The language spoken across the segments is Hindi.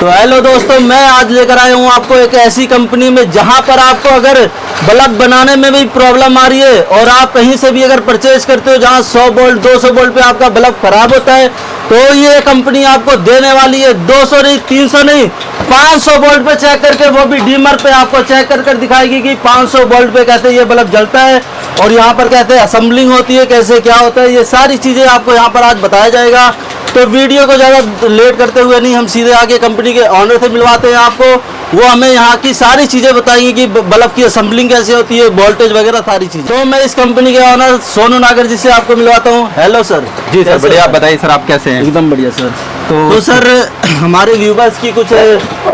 तो हेलो दोस्तों, मैं आज लेकर आया हूँ आपको एक ऐसी कंपनी में जहाँ पर आपको अगर बल्ब बनाने में भी प्रॉब्लम आ रही है और आप कहीं से भी अगर परचेज करते हो जहाँ 100 वोल्ट 200 वोल्ट पे आपका बल्ब खराब होता है, तो ये कंपनी आपको देने वाली है 200 नहीं 300 नहीं 500 वोल्ट पे चेक करके, वो भी डीमर पे आपको चेक कर दिखाएगी कि 500 वोल्ट पे कैसे ये बल्ब जलता है और यहाँ पर कहते हैं असेंबलिंग होती है, कैसे क्या होता है, ये सारी चीज़ें आपको यहाँ पर आज बताया जाएगा। तो वीडियो को ज़्यादा लेट करते हुए नहीं, हम सीधे आगे कंपनी के ऑनर से मिलवाते हैं आपको। वो हमें यहाँ की सारी चीज़ें बताएंगे कि बल्ब की असेंबलिंग कैसे होती है, वोल्टेज वगैरह सारी चीज़। तो मैं इस कंपनी के ऑनर सोनू नागर जी से आपको मिलवाता हूँ। Hello sir. जी सर, बढ़िया। आप बताइए सर, आप कैसे हैं? एकदम बढ़िया सर। तो सर हमारे व्यूवर्स की कुछ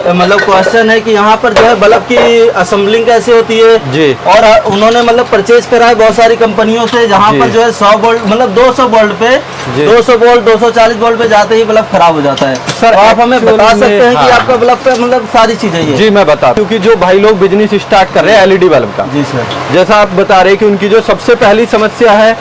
मतलब क्वेश्चन है कि यहाँ पर जो है बल्ब की असेंबलिंग कैसे होती है जी, और उन्होंने मतलब परचेज करा है बहुत सारी कंपनियों से जहाँ पर जो है 100 वोल्ट मतलब 200 वोल्ट पे 200 वोल्ट 240 वोल्ट पे जाते ही बल्ब खराब हो जाता है। सर तो आप हमें बता सकते हैं कि हाँ। आपका बल्ब पे मतलब सारी चीजें ये? जी मैं बता, क्योंकि जो भाई लोग बिजनेस स्टार्ट कर रहे हैं एलईडी बल्ब का, जी सर, जैसा आप बता रहे हैं कि उनकी जो सबसे पहली समस्या है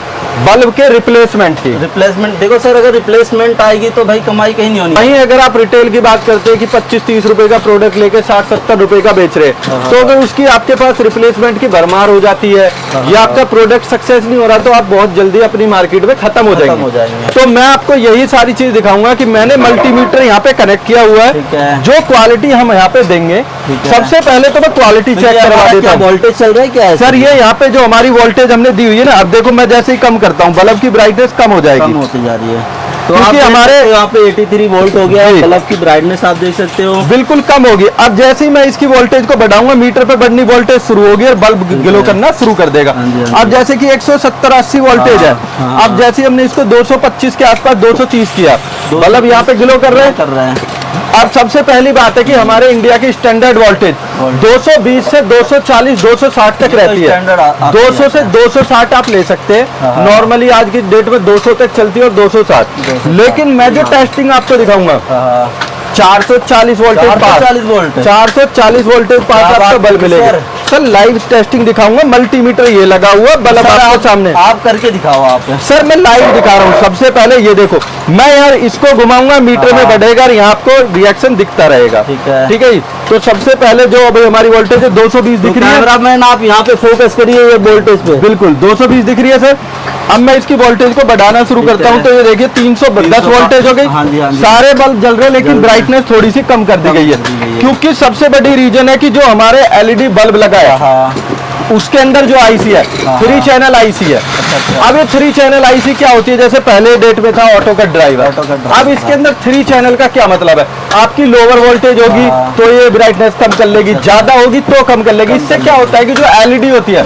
बल्ब के रिप्लेसमेंट की। रिप्लेसमेंट देखो सर, अगर रिप्लेसमेंट आएगी तो भाई कमाई कहीं नहीं होनी। वहीं अगर आप रिटेल की बात करते हैं कि 25-30 रुपए का प्रोडक्ट लेके 60-70 रुपए का बेच रहे हैं, तो अगर उसकी आपके पास रिप्लेसमेंट की भरमार हो जाती है या आपका प्रोडक्ट सक्सेस नहीं हो रहा, तो आप बहुत जल्दी अपनी मार्केट में खत्म हो जाएंगे। तो मैं आपको यही सारी चीज दिखाऊंगा कि मैंने मल्टीमीटर यहाँ पे कनेक्ट किया हुआ है, जो क्वालिटी हम यहाँ पे देंगे। सबसे पहले तो मैं क्वालिटी चेक करवा देता हूँ। वोल्टेज चल रहा है क्या है सर? ये यहाँ पे जो हमारी वोल्टेज हमने दी हुई है ना, अब देखो मैं जैसे ही कम करता हूँ बल्ब की ब्राइटनेस कम हो जाएगी, कम होती जा रही है। तो क्योंकि हमारे यहाँ पे 83 वोल्ट हो गया है, बल्ब की ब्राइटनेस आप देख सकते हो बिल्कुल कम होगी। अब जैसे ही मैं इसकी वोल्टेज को बढ़ाऊंगा, मीटर पे बढ़नी वोल्टेज शुरू होगी और बल्ब ग्लो करना शुरू कर देगा। अब जैसे कि 170-80 वोल्टेज है, अब जैसे ही हमने इसको 225 के आसपास 230 किया, बल्ब यहाँ पे ग्लो कर रहे हैं। अब सबसे पहली बात है कि हमारे इंडिया की स्टैंडर्ड वोल्टेज 220 से 240 260 तक रहती है। 200 से 260 आप ले सकते हैं, नॉर्मली आज की डेट में 200 तक चलती है और 260। लेकिन मैं जो टेस्टिंग आपको दिखाऊंगा 440 वोल्टेज पास, 440 वोल्टेज पास आपको बल्ब मिलेगा। सर लाइव टेस्टिंग दिखाऊंगा, मल्टीमीटर ये लगा हुआ बल्ब आपके सामने। आप करके दिखाओ आप। सर मैं लाइव दिखा रहा हूँ। सबसे पहले ये देखो, मैं यार इसको घुमाऊंगा, मीटर में बढ़ेगा और यहाँ आपको रिएक्शन दिखता रहेगा। ठीक है जी। तो सबसे पहले जो अभी हमारी वोल्टेज है 220 दिख रही है। कैमरामैन आप यहाँ पे फोकस करिए ये वोल्टेज पे, बिल्कुल 220 दिख रही है सर। अब मैं इसकी वोल्टेज को बढ़ाना शुरू करता हूँ, तो ये देखिए 310 वोल्टेज हो गई। सारे बल्ब जल रहे हैं, लेकिन ब्राइटनेस थोड़ी सी कम कर दी गई है, क्योंकि सबसे बड़ी रीजन है कि जो हमारे एलईडी बल्ब लगा है उसके अंदर जो आईसी है 3 चैनल आईसी है। अब ये 3 चैनल आईसी क्या होती है? जैसे पहले डेट में था ऑटो कट ड्राइवर, अब इसके अंदर 3 चैनल का क्या मतलब है? आपकी लोअर वोल्टेज होगी तो ये ब्राइटनेस कम कर लेगी, ज्यादा होगी तो कम कर लेगी। इससे क्या होता है कि जो एलईडी होती है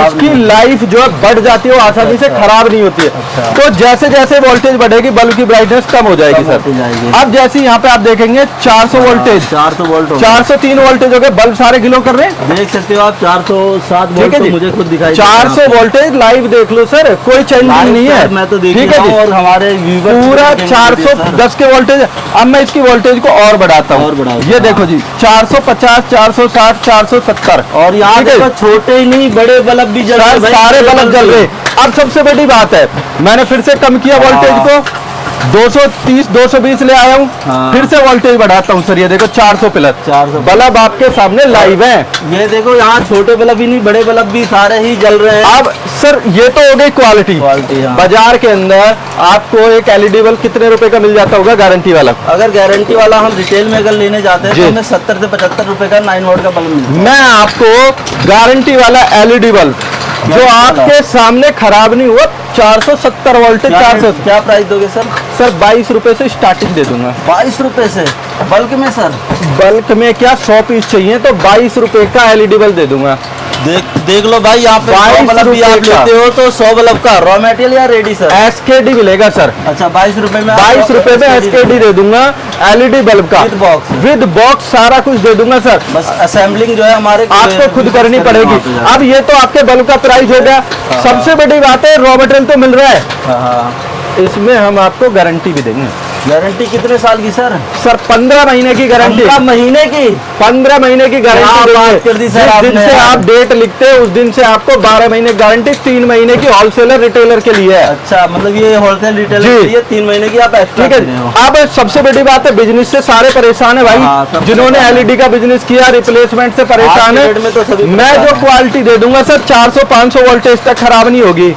उसकी लाइफ जो है बढ़ जाती है, वो आसानी से खराब नहीं होती है। तो जैसे जैसे वोल्टेज बढ़ेगी बल्ब की ब्राइटनेस कम हो जाएगी सर। अब जैसे यहाँ पे आप देखेंगे 400 वोल्टेज 403 वोल्टेज हो गए, बल्ब सारे ग्लो कर रहे हैं, देख सकते हो आप। 407 वोल्ट तो मुझे खुद दिखाई 400 वोल्टेज लाइव देख लो सर, कोई चेंजिंग नहीं है। मैं तो ठीक है, और हमारे पूरा 410 के वोल्टेज। अब मैं इसकी वोल्टेज को और बढ़ाता हूँ, ये देखो जी 450 460 470, और यहाँ देखो छोटे ही नहीं बड़े बल्ब भी जल रहे, सारे बल्ब जल रहे। अब सबसे बड़ी बात है, मैंने फिर से कम किया वोल्टेज को, 230 220 ले आया हूँ। फिर से वोल्टेज बढ़ाता हूँ सर, ये देखो 400 प्लस 400 बल्ब आपके सामने लाइव है। ये देखो यहाँ छोटे बल्ब ही नहीं बड़े बल्ब भी सारे ही जल रहे हैं। अब सर ये तो हो गई क्वालिटी। बाजार के अंदर आपको एक एलईडी बल्ब कितने रुपए का मिल जाता होगा गारंटी वाला? अगर गारंटी वाला हम रिटेल में अगर लेने जाते हैं तो हमें 70 से 75 रुपए का 9 वोल्ट का बल्ब मिलता है। मैं आपको गारंटी वाला एलईडी बल्ब जो आपके सामने खराब नहीं हुआ 470 वोल्ट 400 क्या प्राइस दोगे सर? सर 22 रुपए से स्टार्टिंग दे दूंगा। 22 रुपए से बल्क में सर? बल्क में क्या 100 पीस चाहिए तो 22 रुपए का एलईडी बल्ब दे दूंगा। देख लो भाई, यहाँ पे 100 बल्ब भी आप लेते हो तो 100 बल्ब का रॉ मटेरियल या रेडी सर? एसकेडी मिलेगा सर। अच्छा 22 रुपए में 22 रुपए में एसकेडी दे दूंगा एलईडी बल्ब का, विद बॉक्स सारा कुछ दे दूंगा सर। बस असेंबलिंग जो है हमारे आपको खुद करनी पड़ेगी। अब ये तो आपके बल्ब का प्राइस हो गया। सबसे बड़ी बात है रॉ मटेरियल तो मिल रहा है, इसमें हम आपको गारंटी भी देंगे। गारंटी कितने साल की सर? सर 15 महीने की गारंटी। 15 महीने की? 15 महीने की गारंटी बात कर दी सर। जिस दिन से आप डेट लिखते हैं उस दिन से आपको 12 महीने गारंटी, 3 महीने की होलसेलर रिटेलर के लिए है। अच्छा, मतलब ये होलसेल रिटेलर के लिए 3 महीने की आप एक्स्ट्रा ठीक है। अब सबसे बड़ी बात है, बिजनेस से सारे परेशान है भाई, जिन्होंने एलईडी का बिजनेस किया, रिप्लेसमेंट से परेशान है। मैं जो क्वालिटी दे दूंगा सर 400-500 वोल्टेज तक खराब नहीं होगी।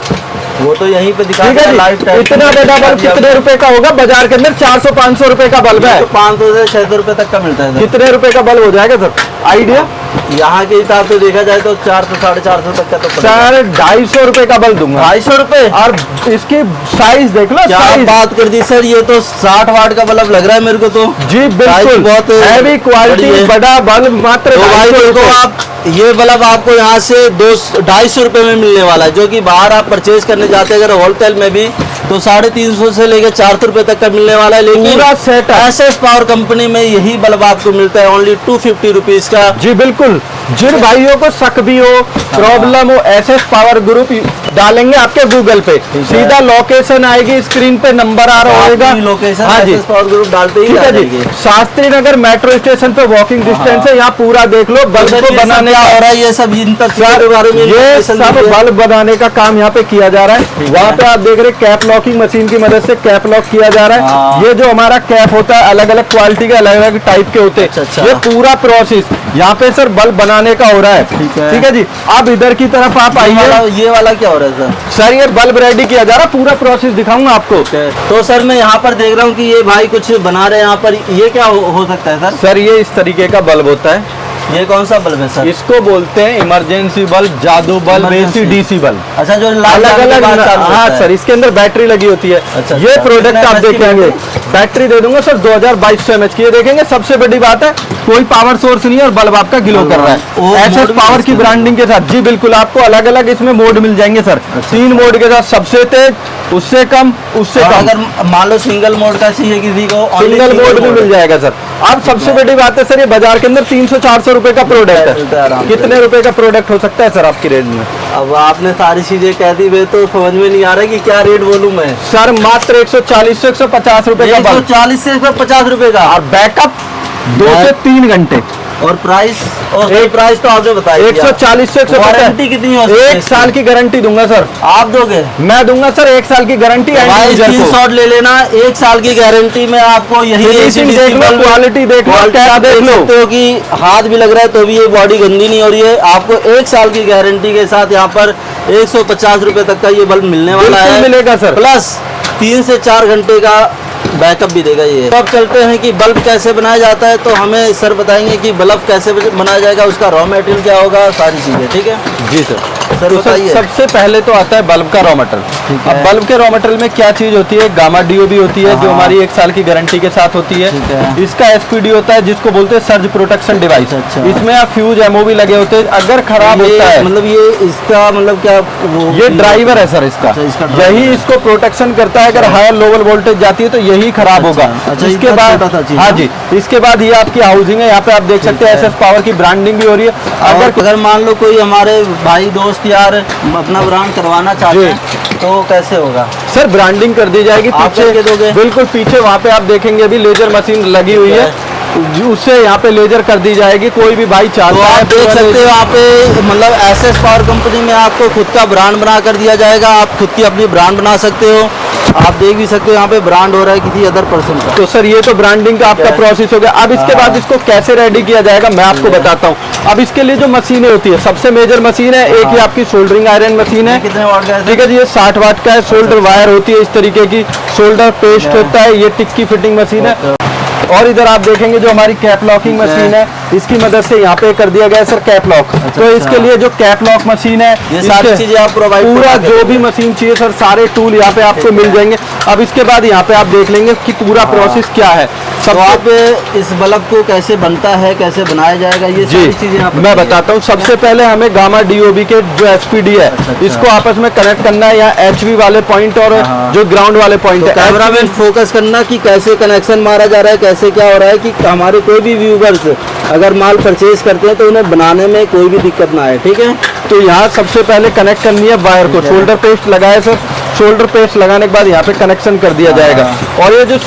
वो तो यहीं पे दिखा ठीक है जी। इतना बड़ा बल्ब कितने रुपए का होगा? बाजार के अंदर 400-500 रुपए का बल्ब है। तो 500 से 600 रुपए तक का मिलता है। कितने रुपए का बल्ब हो जाएगा सर, आइडिया? यहाँ के हिसाब से देखा जाए तो 400 450 तक का तो सर 250 रुपए का बल्ब दूंगा। 250 रुपए? और इसकी साइज देख लो। क्या बात कर दी सर, ये तो 60 वाट का बल्ब लग रहा है मेरे को तो। जी बिल्कुल, बहुत हैवी क्वालिटी बड़ा बल्ब मात्र। तो भाई देखो आप, ये बल्ब आपको यहाँ से 250 रुपए में मिलने वाला है, जो कि बाहर आप परचेज करने जाते हैं अगर होलसेल में भी तो 350 से लेकर 400 रुपए तक का मिलने वाला है। लेकिन पूरा सेट एसएस पावर कंपनी में यही बल्ब आपको मिलता है ओनली 250 रुपीज का। जी बिल्कुल। जिन भाइयों को शक भी हो, प्रॉब्लम हो, एसएस पावर ग्रुप डालेंगे आपके गूगल पे, सीधा लोकेशन आएगी, स्क्रीन पे नंबर आ रहा होगा, लोकेशन। हाँ जी, एसएस पावर ग्रुप डालते ही ठीक है जी। शास्त्री नगर मेट्रो स्टेशन पे वॉकिंग डिस्टेंस है, यहाँ पूरा देख लो। बल्ब को बनाने हो रहा है ये सब, इन तक ये सब बल्ब बनाने का काम यहाँ पे किया जा रहा है। वहाँ पे आप देख रहे कैप लॉकिंग मशीन की मदद से कैप लॉक किया जा रहा है। ये जो हमारा कैप होता है अलग अलग क्वालिटी के, अलग अलग टाइप के होते हैं। ये पूरा प्रोसेस यहाँ पे सर बल्ब बनाने का हो रहा है। ठीक है जी। अब इधर की तरफ आप आइए। ये वाला क्या हो रहा है सर? ये बल्ब रेडी किया जा रहा है, पूरा प्रोसेस दिखाऊंगा आपको। तो सर मैं यहाँ पर देख रहा हूँ कि ये भाई कुछ बना रहे हैं यहाँ पर, ये क्या हो सकता है सर? सर ये इस तरीके का बल्ब होता है। ये कौन सा बल्ब है सर? इसको बोलते हैं इमरजेंसी बल्ब, जादू बल्ब, एसी डीसी बल्ब। अच्छा, जो अलग अलग। हाँ सर, इसके अंदर बैटरी लगी होती है। अच्छा, ये प्रोडक्ट आप देखेंगे, बैटरी दे दूंगा सर 2200 mAh की। ये देखेंगे, सबसे बड़ी बात है कोई पावर सोर्स नहीं है और बल्ब आपका ग्लो कर रहा है एसएस पावर की ब्रांडिंग के साथ। जी बिल्कुल, आपको अलग अलग इसमें मोड मिल जाएंगे सर। 3 मोड के साथ, सबसे तेज, उससे कम, उससे कम। अगर मान लो सिंगल मोड का चाहिए किसी को, सिंगल मोड भी मिल जाएगा सर। अब सबसे बड़ी बात है सर, ये बाजार के अंदर 300-400 रुपए का प्रोडक्ट है। कितने रुपए का प्रोडक्ट हो सकता है सर आपकी रेंज में? अब आपने सारी चीजें कह दी, वे तो समझ में नहीं आ रहा कि क्या रेट बोलूं मैं। सर मात्र 140 से 150 रुपए का, 140 से 150 रुपए का। और बैकअप 2 से 3 घंटे। और प्राइस? और प्राइस तो आपने बताया 140 से 150। वारंटी कितनी हो? 1 साल की गारंटी दूंगा सर। आप दोगे? मैं दूंगा सर 1 साल की गारंटी। स्क्रीनशॉट ले लेना, 1 साल की गारंटी में आपको यही देख लो, क्वालिटी देख लो, क्या देख लो कि हाथ भी लग रहा है तो भी ये बॉडी गंदी नहीं हो रही है। आपको 1 साल की गारंटी के साथ यहाँ पर 150 रुपए तक का ये बल्ब मिलने वाला है। मिलेगा सर, प्लस 3 से 4 घंटे का बैकअप भी देगा ये। तो अब चलते हैं कि बल्ब कैसे बनाया जाता है, तो हमें सर बताएंगे कि बल्ब कैसे बनाया जाएगा, उसका रॉ मटेरियल क्या होगा, सारी चीजें। ठीक है जी सर। सर बताइए। सबसे पहले तो आता है बल्ब का रॉ मटेरियल। अब बल्ब के रॉ मटेरियल में क्या चीज होती है? गामा डीओबी होती है, जो हमारी 1 साल की गारंटी के साथ होती है। इसका एसपीडी होता है, जिसको बोलते हैं सर्ज प्रोटेक्शन डिवाइस। इसमें आप फ्यूज एमओबी लगे होते हैं। अगर खराब होता है, मतलब ये इसका मतलब क्या, ये ड्राइवर है सर इसका। यही इसको प्रोटेक्शन करता है। अगर हायर लोअर वोल्टेज जाती है तो यही खराब होगा। इसके बाद, हाँ जी, इसके बाद ये आपकी हाउसिंग है। यहाँ पे आप देख सकते हैं एसएस पावर की ब्रांडिंग भी हो रही है। अगर मान लो कोई हमारे भाई दोस्त यार अपना ब्रांड करवाना चाहते हैं तो कैसे होगा? सर ब्रांडिंग कर दी जाएगी। पीछे दोगे? बिल्कुल पीछे वहाँ पे आप देखेंगे अभी लेजर मशीन लगी हुई है, उससे यहाँ पे लेजर कर दी जाएगी। कोई भी भाई चाहता है, आप देख सकते हो यहाँ पे मतलब एसएस पावर कंपनी में आपको खुद का ब्रांड बना कर दिया जाएगा। आप खुद की अपनी ब्रांड बना सकते हो। आप देख भी सकते हो यहाँ पे ब्रांड हो रहा है किसी अदर पर्सन का। तो सर ये तो ब्रांडिंग का आपका प्रोसेस हो गया। अब इसके बाद इसको कैसे रेडी किया जाएगा मैं आपको बताता हूँ। अब इसके लिए जो मशीनें होती है, सबसे मेजर मशीन है एक ही आपकी सोल्डरिंग आयरन मशीन है। कितने वाट का है? ठीक है जी, ये 60 वाट का है। शोल्डर वायर होती है इस तरीके की, शोल्डर पेस्ट होता है। ये टिक्की फिटिंग मशीन है। और इधर आप देखेंगे जो हमारी कैप लॉकिंग मशीन है, इसकी मदद से यहाँ पे कर दिया गया है सर कैप लॉक। तो इसके लिए जो कैप लॉक मशीन है, ये सारी चीजें आप प्रोवाइड, पूरा जो भी मशीन चाहिए सर, सारे टूल यहाँ पे आपको मिल जाएंगे। अब इसके बाद यहाँ पे आप देख लेंगे कि पूरा प्रोसेस क्या है। सब आप इस बल्ब को कैसे बनता है, कैसे बनाया जाएगा, ये सारी चीजें मैं बताता हूँ। सबसे पहले हमें गामा डीओबी के जो एसपीडी है, इसको आपस में कनेक्ट करना है, या एचवी वाले पॉइंट और जो ग्राउंड वाले पॉइंट है। कैमरा में फोकस करना कि कैसे कनेक्शन मारा जा रहा है, कैसे क्या हो रहा है, कि हमारे कोई भी व्यूवर्स अगर माल परचेज करते हैं तो उन्हें बनाने में कोई भी दिक्कत ना आए। ठीक है, तो यहाँ सबसे पहले कनेक्ट करनी है वायर को। शोल्डर पेस्ट लगाए सर, शोल्डर पेस्ट लगाने के बाद यहाँ पे कनेक्शन कर दिया जाएगा। और ये जो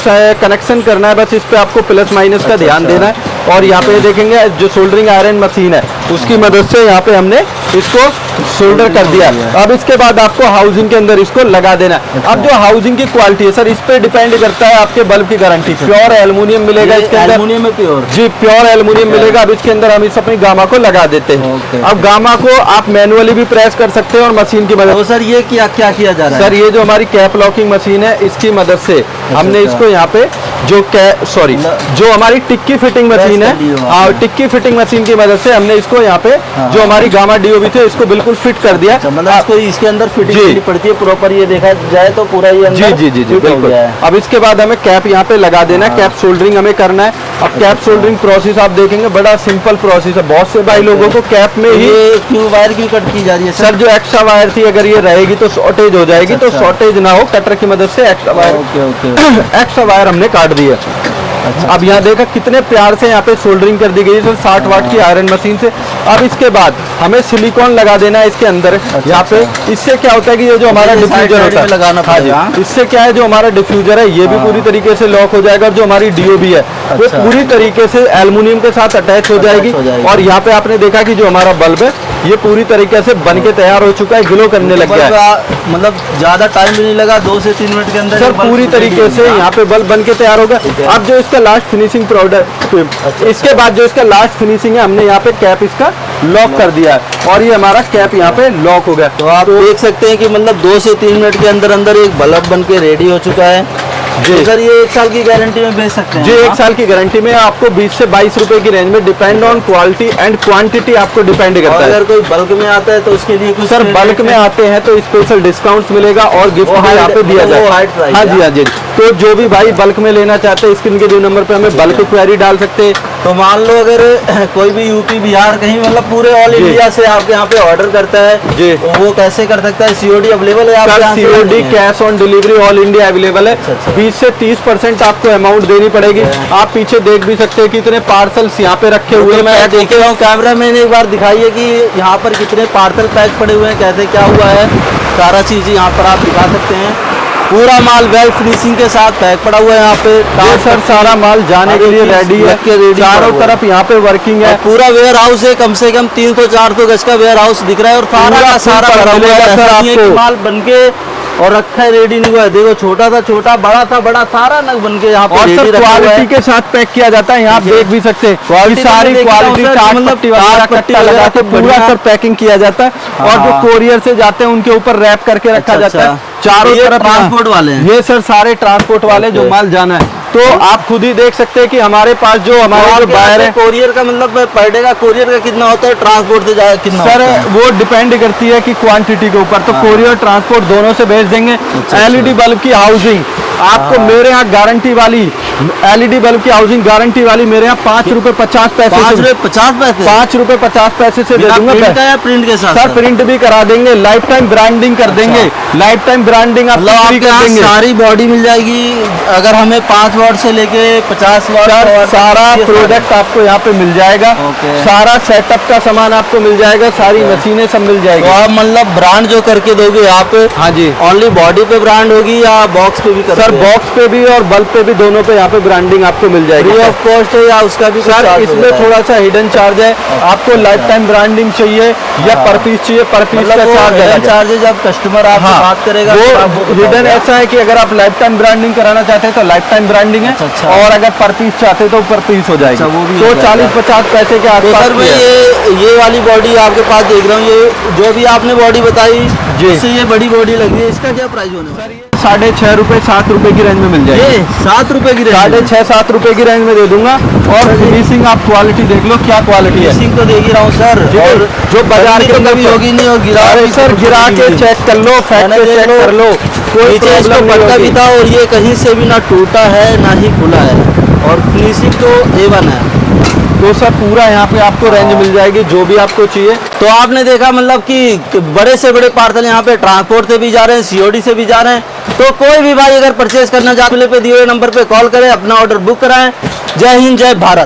कनेक्शन करना है बस इस पे आपको प्लस माइनस का ध्यान देना है। और यहाँ पे देखेंगे जो सोल्डरिंग आयरन मशीन है उसकी मदद से यहाँ पे हमने इसको सोल्डर कर दिया। अब इसके बाद आपको हाउसिंग के अंदर इसको लगा देना है। अब जो हाउसिंग की क्वालिटी है सर इस पे डिपेंड करता है आपके बल्ब की गारंटी। प्योर एल्युमिनियम मिलेगा इसके अंदर, एल्युमिनियम में प्योर जी प्योर एल्युमिनियम मिलेगा। अब इसके अंदर हम इस अपनी गामा को लगा देते हैं। अब गामा को आप मैनुअली भी प्रेस कर सकते हैं और मशीन की मदद। तो सर ये क्या क्या किया जा रहा है? सर ये जो हमारी कैप लॉकिंग मशीन है इसकी मदद से हमने इसको यहाँ पे जो जो हमारी टिक्की फिटिंग मशीन है, हाँ टिक्की फिटिंग मशीन की मदद से हमने इसको यहाँ पे जो हमारी गामा डीओबी थे इसको बिल्कुल फिट कर दिया। मतलब इसको इसके अंदर फिटिंग करनी पड़ती है प्रॉपर, ये देखा जाए तो पूरा ये अंदर जी बिल्कुल। अब इसके बाद हमें कैप यहाँ पे लगा देना है, कैप सोल्डरिंग हमें करना है। अब कैप सोल्डरिंग प्रोसेस आप देखेंगे बड़ा सिंपल प्रोसेस है। बहुत से भाई लोगों को कैप में ही क्यों वायर क्यों कट की जा रही है सर? जो एक्स्ट्रा वायर थी अगर ये रहेगी तो शॉर्टेज हो जाएगी, तो शॉर्टेज ना हो कटर की मदद से एक्स्ट्रा वायर एक्स्ट्रा वायर हमने काट दिया। अब यहाँ देखा कितने प्यार से यहाँ पे सोल्डरिंग कर दी गई है सर 60 वाट की आयरन मशीन से। अब इसके बाद हमें सिलिकॉन लगा देना है इसके अंदर यहाँ पे। इससे क्या होता है कि ये जो हमारा डिफ्यूजर होता है लगाना पड़ेगा, इससे क्या है जो हमारा डिफ्यूजर है ये भी पूरी तरीके से लॉक हो जाएगा। और जो हमारी डीओबी है वो पूरी तरीके से एल्युमिनियम के साथ अटैच हो जाएगी। और यहाँ पे आपने देखा कि जो हमारा बल्ब है ये पूरी तरीके से बन के तैयार हो चुका है, ग्लो करने लग गया है। मतलब ज्यादा टाइम भी नहीं लगा, 2 से 3 मिनट के अंदर सर पूरी तरीके से यहाँ पे बल्ब बन के तैयार होगा। अब जो इसका लास्ट फिनिशिंग प्रोडक्ट, इसके बाद जो इसका लास्ट फिनिशिंग है हमने यहाँ पे कैप इसका लॉक कर दिया है और ये हमारा कैप यहाँ पे लॉक हो गया। तो आप देख सकते हैं कि मतलब 2 से 3 मिनट के अंदर अंदर एक बल्ब बन के रेडी हो चुका है जी। सर ये 1 साल की गारंटी में बेच सकते हैं जी? 1 साल की गारंटी में आपको 20 से 22 रुपए की रेंज में, depend on quality and quantity आपको डिपेंड करता है। अगर कोई बल्क में आता है तो उसके लिए कुछ सर बल्क में आते हैं तो स्पेशल डिस्काउंट मिलेगा और गिफ्ट भी यहाँ पे दिया जाएगा। हाँ जी हाँ जी। तो जो भी भाई बल्क में लेना चाहते हैं स्क्रीन के 2 नंबर पे हमें बल्क क्वेरी डाल सकते हैं। तो मान लो अगर कोई भी यूपी बिहार कहीं मतलब पूरे ऑल इंडिया से आपके यहाँ पे ऑर्डर करता है जी, तो वो कैसे कर सकता है? सीओडी अवेलेबल है आपके यहाँ? COD cash on delivery all India available है। 20 से 30% आपको अमाउंट देनी पड़ेगी। आप पीछे देख भी सकते हैं कि इतने पार्सल्स यहाँ पे रखे हुए हैं। मैं देखे रहा हूँ कैमरा मैन, एक बार दिखाइए कि यहाँ पर कितने पार्सल पैक पड़े हुए हैं, कैसे क्या हुआ है, सारा चीज यहाँ पर आप दिखा सकते हैं। पूरा माल वेल फिनिशिंग के साथ पैक पड़ा हुआ है यहाँ पे। सर सारा माल जाने के लिए रेडी है, चारों तरफ यहाँ पे वर्किंग है। पूरा वेयर हाउस है, कम से कम 300-400 गज का वेयर हाउस दिख रहा है और सारा का सारा माल बनके और रखा है, रेडी नहीं हुआ है। देखो छोटा था छोटा, बड़ा था बड़ा, सारा नग बन के यहाँ पे और क्वालिटी के साथ पैक किया जाता है। यहाँ देख भी सकते हैं सारी क्वालिटी, पट्टी लगा के पूरा सर पैकिंग किया जाता है। और जो कोरियर से जाते हैं उनके ऊपर रैप करके रखा जाता है। चारों तरफ ट्रांसपोर्ट वाले हैं ये सर, सारे ट्रांसपोर्ट वाले जो माल जाना है। तो आप खुद ही देख सकते हैं कि हमारे पास जो हमारे जो बायर है, कोरियर का मतलब पर डे का कोरियर का कितना होता है, ट्रांसपोर्ट से जाए कितना सर होता है? वो डिपेंड करती है कि क्वांटिटी के ऊपर। तो कोरियर ट्रांसपोर्ट दोनों से भेज देंगे। एलईडी बल्ब की हाउसिंग आपको मेरे यहाँ गारंटी वाली, एलईडी बल्ब की हाउसिंग गारंटी वाली मेरे यहाँ 5 रुपए 50 पैसे, 5 रुपए 50 पैसे, 5 रुपए 50 पैसे से दे दूंगा। प्रिंट के साथ सर प्रिंट भी करा देंगे, लाइफ टाइम ब्रांडिंग कर देंगे। लाइफ टाइम ब्रांडिंग आप सारी बॉडी मिल जाएगी। अगर हमें 5 वाट से लेके 50 वाट सारा प्रोडक्ट आपको यहाँ पे मिल जाएगा। सारा सेटअप का सामान आपको मिल जाएगा, सारी मशीनें सब मिल जाएगी। तो आप मतलब ब्रांड जो करके दोगे आप? हाँ जी। ओनली बॉडी पे ब्रांड होगी या बॉक्स पे भी? सर बॉक्स पे भी और बल्ब पे भी, दोनों पे यहाँ पे ब्रांडिंग आपको मिल जाएगी। फ्री ऑफ कॉस्ट है या उसका भी? सर इसमें थोड़ा सा हिडन चार्ज है। आपको लाइफ टाइम ब्रांडिंग चाहिए या पर पीस चाहिए, पर पीस का चार्ज है। चार्ज है जब कस्टमर आपसे बात करेगा वो हिडन ऐसा है कि अगर आप लाइफ टाइम ब्रांडिंग कराना चाहते हैं तो लाइफ टाइम ब्रांडिंग है, और अगर पर पीस चाहते हैं तो पर पीस हो जाएगा। तो 40-50 पैसे के आसपास। सर मैं ये वाली बॉडी आपके पास देख रहा हूँ, ये जो भी आपने बॉडी बताई इससे ये बड़ी बॉडी लगी है, इसका क्या प्राइस होने वाला है? 6.5 रुपए 7 रुपए की रेंज में मिल जाएगी। 7 रुपए की रेंज, 6.5-7 रुपए की रेंज में दे दूंगा। और फिनिशिंग आप क्वालिटी देख लो क्या क्वालिटी है। फिनिशिंग तो देख ही रहा हूँ सर, और जो बाजार के अंदर कभी होगी नहीं, और गिरा सर गिरा के चेक कर लो, फैक्ट चेक कर लो, कोई प्रॉब्लम पटका भी था और ये कहीं से भी ना टूटा है ना ही खुला है, और फिनिशिंग तो A1 है। तो सर पूरा यहाँ पे आपको रेंज मिल जाएगी जो भी आपको चाहिए। तो आपने देखा मतलब कि बड़े से बड़े पार्सल यहाँ पे ट्रांसपोर्ट से भी जा रहे हैं, सीओडी से भी जा रहे हैं। तो कोई भी भाई अगर परचेज करना चाहते पे दिए हुए नंबर पे कॉल करें, अपना ऑर्डर बुक कराएं। जय हिंद, जय भारत।